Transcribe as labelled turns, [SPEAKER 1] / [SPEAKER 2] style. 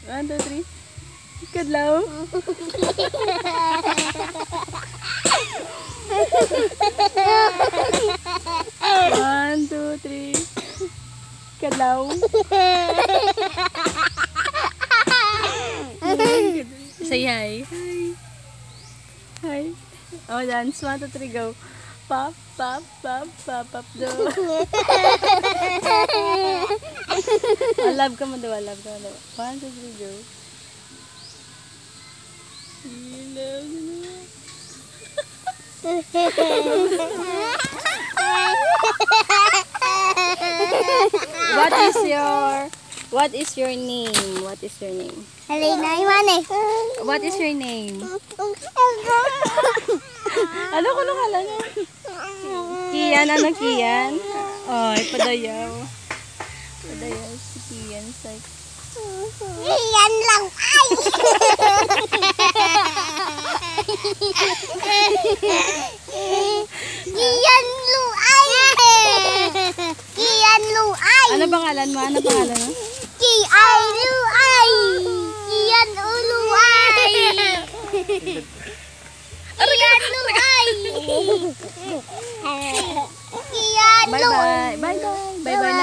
[SPEAKER 1] 1, 2, 3. Kadlaw. 1, 2, 3. Kadlaw. Say hi. Hi. Oh, dance. 1, 2, 3, go. Pop, pop, pop, pop, pop, do. Oh, love ka mo daw, love ka mo daw. 1, 2, 3, go. What is your name? What is your name?
[SPEAKER 2] Halina, Iwane.
[SPEAKER 1] What is your name? Ano ko nung niya? Kian, ano Kian? Ay, padayaw. Padayaw si Kian.
[SPEAKER 2] Kian lang ay. Kian luay. Kian luay.
[SPEAKER 1] Ano pangalan mo? Ano pangalan mo?
[SPEAKER 2] Kian luay. Kian uluay. Kian luay. Kian luay.
[SPEAKER 1] Bye-bye. Bye-bye. Bye-bye na.